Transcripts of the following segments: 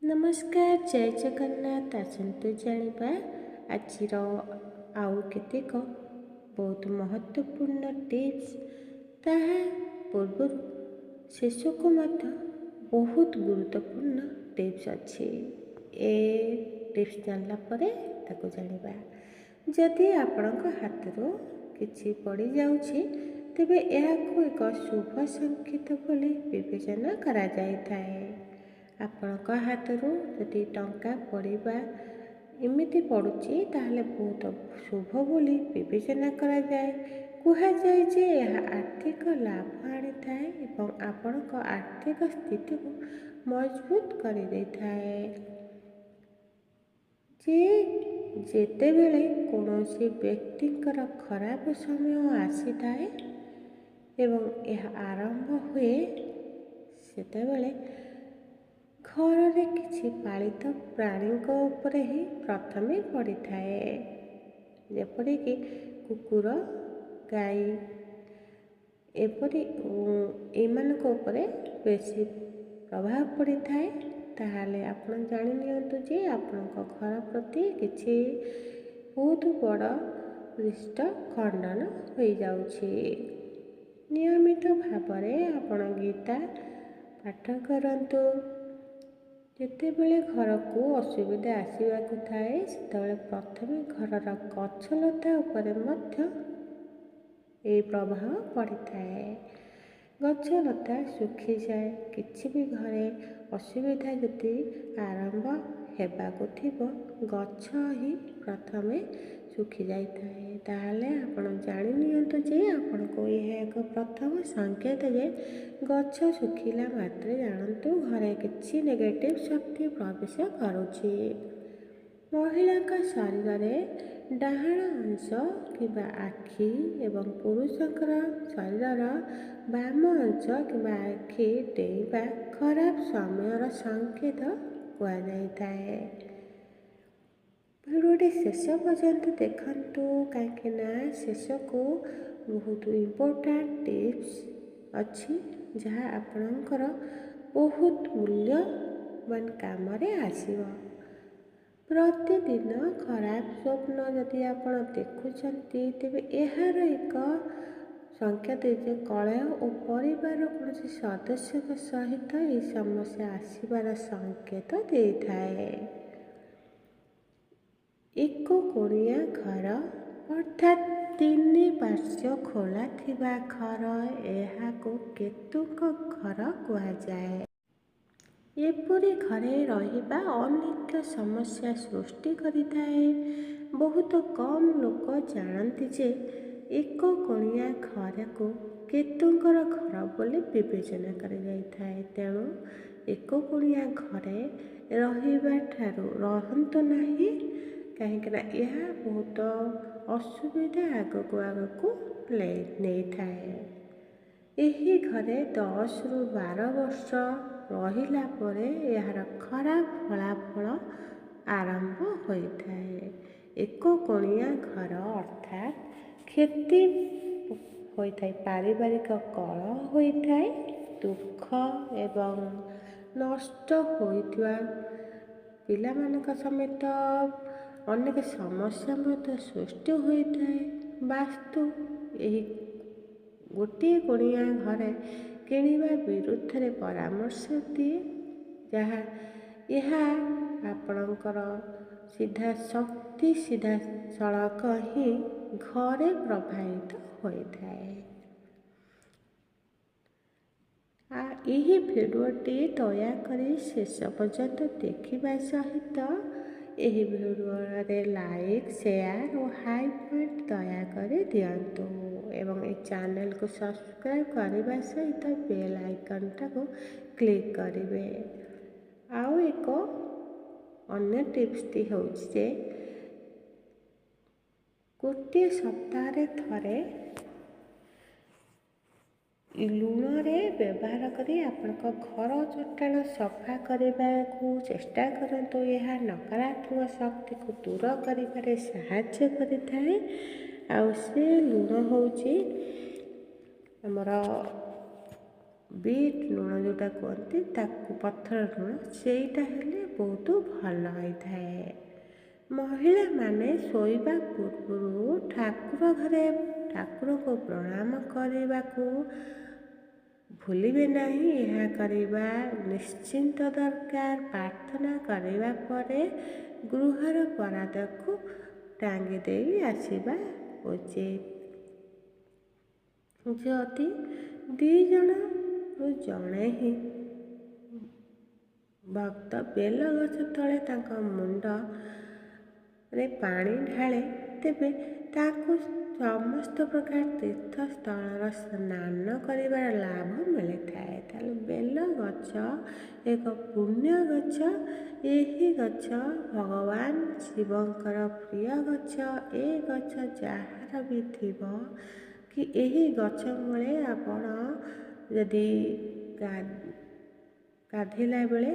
नमस्कार जय जगन्नाथ। आसतु जानिबा आजिर आउ केतेक बहुत महत्वपूर्ण टिप्स ताहा पूर्व शेषक मध्य बहुत गुरुत्वपूर्ण टिप्स अच्छी। ए टिप्स जानला परे ताको जानिबा जदि आपणक हाथरू किछि पड़ी जाउछि तेबे एहाकु एक शुभ संकेत बोली विवेचना करा जाइथाए। आपणक हाथरू जदि टंका पड़िबा एमिति पड़ुछि ताहले बहुत शुभ बोली विवेचना करा जाए। कुहाଯାଏ जे ଏହା आर्थिक लाभ आनिथाए एवं आपणक आर्थिक स्थिति को मजबूत करि दैथाए। जे जेतेबेले कौनसी व्यक्तिंकर खराब समय आसीथाए एवं यह आरंभ हुए सेतेबेले घर में किसी पालित प्राणी उपरे ही प्रथमे पड़ी थाए। जेपरिक कुकुर गाई एपरी एमानक उपरे बेसी प्रभाव पड़ी थाए। ताहले आपण जानि नियंतु जे आपणक घर प्रति किछि बहुत बड़ पृष्ठ खंडन हो जाउछि। नियमित भाବରେ आपण गीता पाठ करंतु। जेतेबेले घर को असुविधा आसवाकू थाए सेतेबेले प्रथमे घरर गछलता उपरे मध्य ए प्रभाव पड़ी थाए। गछलता सुखी जाए किछि भी घरे असुविधा यदि आरंभ हेबाकू थिबो गछ ही प्रथमे सुखी जाई थाए। ताहले आपण जानि नियंतु जे आपण को यह एक प्रथम संकेत जे गछ सुखिला मात्रे जानतु घरे किछि नेगेटिव शक्ति प्रवेश करुछि। महिला का शरीर में डाहाण अंश किबा आखि एवं पुरुषकर शरीर बाम अंश किबा आखि डेइबा खराब समयर संकेत कुआ जाइथाए। भिडियोटी शेष पर्यंत देखंतु कहीं शेष को बहुत इम्पोर्टेंट टिप्स अच्छी जहाँ आपणकर बहुत मूल्यवान काम आसीब। प्रतिदिन खराब स्वप्न जदि आपण देखुछंती तेबे एहार एक संकेत जे कलह और परिवार कौन सदस्य सहित ये समस्या आसबार संकेत दे थाए। एक कोणिया घर अर्थात तीन पार्श्व खोला थिबा घर एहाको केतुक घर कुहाଯାଏ। एपरी घरे रहिबा अनेक समस्या सृष्टि करिथाए। बहुत कम लोक जानती जे एक कोणिया घर को केतुंकर घर बोली विवेचना करा जाइथाए। तेणु एक कोणिया घरे रहिबा ठारू रहंतु नाही कहीं यह बहुत असुविधा आगको नहीं थाए। यही घरे 10 ରୁ 12 वर्ष रहिला परे यार खराब फलाफल आरंभ होइथाए। एक कोणिया घर अर्थात क्षति होइथाए। पारिवारिक कलह होइथाए। दुख एवं नष्ट होइथवा पिलामानक समेत अनेक समस्या मध्य सृष्टि होइथाए। वास्तु यही गोटे कोणिया घरे किणवा विरुद्ध रे परामर्श दिए जहाँ यह आपणकर सीधा शक्ति सीधा सड़क ही घरे प्रभावित होइथाए। यही भिडियोटी दयाकरी शेष पर्यंत देखिबा सहित यही भिडियोरे लाइक शेयर और हाई पॉइंट दयाकरी दियंतु एवं ए चैनल को सब्सक्राइब करने सहित बेल आइकन को क्लिक करेंगे। आउ एक अन्य टिप्सटी होचे गोटे सप्ताह थरे लुण रे व्यवहार करी आपनक घर चट्टाण सफा करने को चेष्टा करंतु। यह नकारात्मक शक्ति को दूर करिबारे सहाय्य करिथाए। आउ से लुण होची हमर बीट लुण जोटा कहते पत्थर लुण सेटा हेले ବହୁତ ଭଲ ହୋଇଥାଏ। ମହିଳାମାନେ ଶୋଇବା ପୂର୍ବରୁ ଠାକୁର ଘରେ ଠାକୁରଙ୍କୁ ପ୍ରଣାମ କରିବାକୁ ଭୁଲିବେ ନାହିଁ। ଏହା କରିବା ନିଶ୍ଚିନ୍ତ ଦରକାର। ପ୍ରାର୍ଥନା କରିବା ପରେ ଗୃହର ପରଦାକୁ ଟାଙ୍ଗି ଦେଇ ଆସିବା ଉଚିତ। ଯଦି 2 ଜଣରୁ ଜଣେ ହିଁ ଭକ୍ତ ବେଲଗଛ ତଳେ ତାଙ୍କ ମୁଣ୍ଡରେ ପାଣି ଢାଳେ, ତେବେ ତାଙ୍କୁ ସମସ୍ତ ପ୍ରକାର ତୀର୍ଥସ୍ଥଳର ସ୍ନାନ କରିବାର ଲାଭ ମିଳିଥାଏ। ତାହେଲେ ବେଲଗଛ ଏକ ପୁଣ୍ୟ ଗଛ। ଏହି ଗଛ ଭଗବାନ ଶିବଙ୍କର ପ୍ରିୟ ଗଛ। ଏ ଗଛ ଯାହାର ବି ଥିବ କି ଏହି ଗଛ ମୂଳେ ଆପଣ ଯଦି ଗାଧୋଇଲା ବେଳେ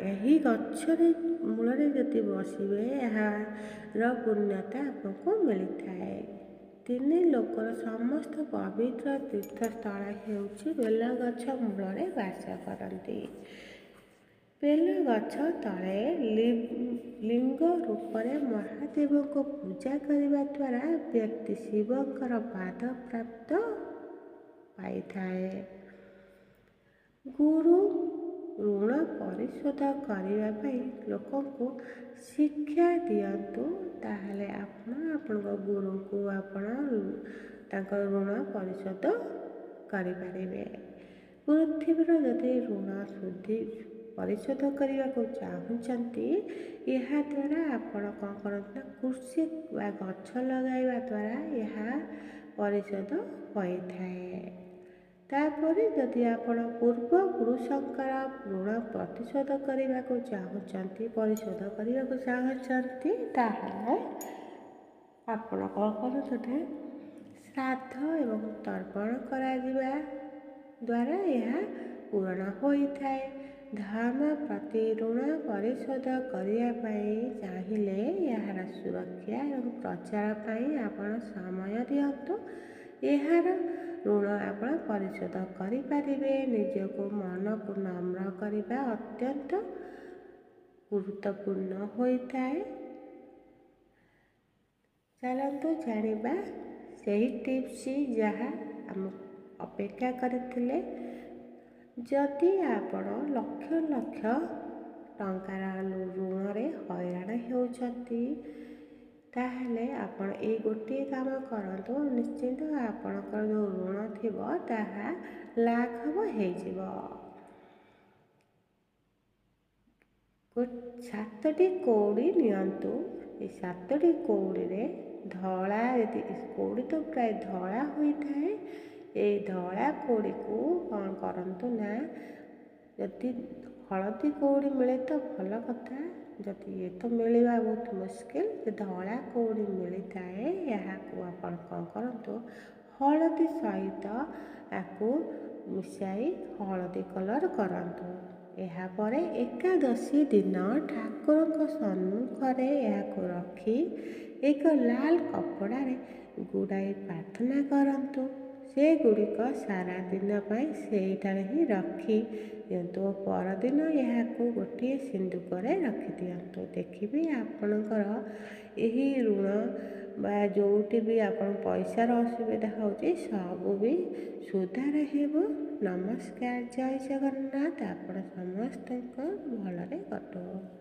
ଏହି ଗଛରେ ମୂଳରେ ଯଦି ବସିବେ, ଏହାର ପୁଣ୍ୟତା ଆପଣଙ୍କୁ ମିଳିଥାଏ। 3 ଲୋକର ସମସ୍ତ ପବିତ୍ର ତୀର୍ଥସ୍ଥଳ ହେଉଛି ବେଲଗଛ ମୂଳରେ ବାସ କରନ୍ତି। ବେଲଗଛ ତଳେ ଲିଙ୍ଗ ରୂପରେ ମହାଦେବଙ୍କୁ ପୂଜା କରିବା ଦ୍ୱାରା ବ୍ୟକ୍ତି ଶିବଙ୍କର ପାଦ ପ୍ରାପ୍ତ ପାଇଥାଏ। ଗୁରୁ ଋଣ ପରିଶୋଧ କରିବା ପାଇଁ ଲୋକଙ୍କୁ ଶିକ୍ଷା ଦିଅନ୍ତୁ, ତାହେଲେ ଆପଣ ଆପଣଙ୍କ ଗୁରୁଙ୍କୁ ଆପଣ ତାଙ୍କ ଋଣ ପରିଶୋଧ କରିପାରିବେ। ପୃଥିବୀର ଯଦି ଋଣ ପରିଶୋଧ କରିବାକୁ ଚାହୁଁଛନ୍ତି, ଏହାଦ୍ୱାରା ଆପଣ କ'ଣ କରନ୍ତି ନା କୃଷି ବା ଗଛ ଲଗାଇବା ଦ୍ୱାରା ଏହା ପରିଶୋଧ ହୋଇଥାଏ। ତାପରେ ଯଦି ଆପଣ ପୂର୍ବପୁରୁଷଙ୍କର ଋଣ ପରିଶୋଧ କରିବାକୁ ଚାହୁଁଛନ୍ତି, ତାହେଲେ ଆପଣ କ'ଣ କରନ୍ତି, ଶ୍ରାଦ୍ଧ ଏବଂ ତର୍ପଣ କରାଯିବା ଦ୍ୱାରା ଏହା ପୂରଣ ହୋଇଥାଏ। ଧର୍ମ ପ୍ରତି ଋଣ ପରିଶୋଧ କରିବା ପାଇଁ ଚାହିଁଲେ ଏହାର ସୁରକ୍ଷା ଏବଂ ପ୍ରଚାର ପାଇଁ ଆପଣ ସମୟ ଦିଅନ୍ତୁ। ଏହାର ଋଣ ଆପଣ ପରିଶୋଧ କରିପାରିବେ। ନିଜକୁ ମନକୁ ନମ୍ର କରିବା ଅତ୍ୟନ୍ତ ଗୁରୁତ୍ୱପୂର୍ଣ୍ଣ ହୋଇଥାଏ। ଚାଲନ୍ତୁ ଜାଣିବା ସେହି ଟିପ୍ସ ଯାହା ଆମକୁ ଅପେକ୍ଷା କରିଥିଲେ। ଯଦି ଆପଣ ଲକ୍ଷ ଲକ୍ଷ ଟଙ୍କାର ଋଣରେ ହଇରାଣ ହେଉଛନ୍ତି, ତାହେଲେ ଆପଣ ଏଇ ଗୋଟିଏ କାମ କରନ୍ତୁ। ନିଶ୍ଚିନ୍ତ ଆପଣଙ୍କର ଯେଉଁ ଋଣ ଥିବ ତାହା ଲାଘବ ହେଇଯିବ। 7ଟି କଉଡ଼ି ନିଅନ୍ତୁ। ଏ 7ଟି କଉଡ଼ିରେ ଧଳା, ଯଦି କଉଡ଼ି ତ ପ୍ରାୟ ଧଳା ହୋଇଥାଏ, ଏଇ ଧଳା କଉଡ଼ିକୁ କ'ଣ କରନ୍ତୁ ନା, ଯଦି ହଳଦୀ କଉଡ଼ି ମିଳେ ତ ଭଲ କଥା, ଯଦି ଏ ତ ମିଳିବା ବହୁତ ମୁସ୍କିଲ। ଧଳା କଉଡ଼ି ମିଳିଥାଏ, ଏହାକୁ ଆପଣ କ'ଣ କରନ୍ତୁ, ହଳଦୀ ସହିତ ଆକୁ ମିଶାଇ ହଳଦୀ କଲର କରନ୍ତୁ। ଏହାପରେ ଏକାଦଶୀ ଦିନ ଠାକୁରଙ୍କ ସମ୍ମୁଖରେ ଏହାକୁ ରଖି ଏକ ଲାଲ କପଡ଼ାରେ ଗୁଡ଼ାଇ ପ୍ରାର୍ଥନା କରନ୍ତୁ। ସେଗୁଡ଼ିକ ସାରା ଦିନ ପାଇଁ ସେଇଠାରେ ହିଁ ରଖି ଦିଅନ୍ତୁ ଓ ପରଦିନ ଏହାକୁ ଗୋଟିଏ ସିନ୍ଦୁକରେ ରଖିଦିଅନ୍ତୁ। ଦେଖିବେ ଆପଣଙ୍କର ଏହି ଋଣ ବା ଯେଉଁଠି ବି ଆପଣ ପଇସାର ଅସୁବିଧା ହେଉଛି, ସବୁ ବି ସୁଧାର ହେବ। ନମସ୍କାର, ଜୟ ଜଗନ୍ନାଥ। ଆପଣ ସମସ୍ତଙ୍କ ଭଲରେ କଟୁ।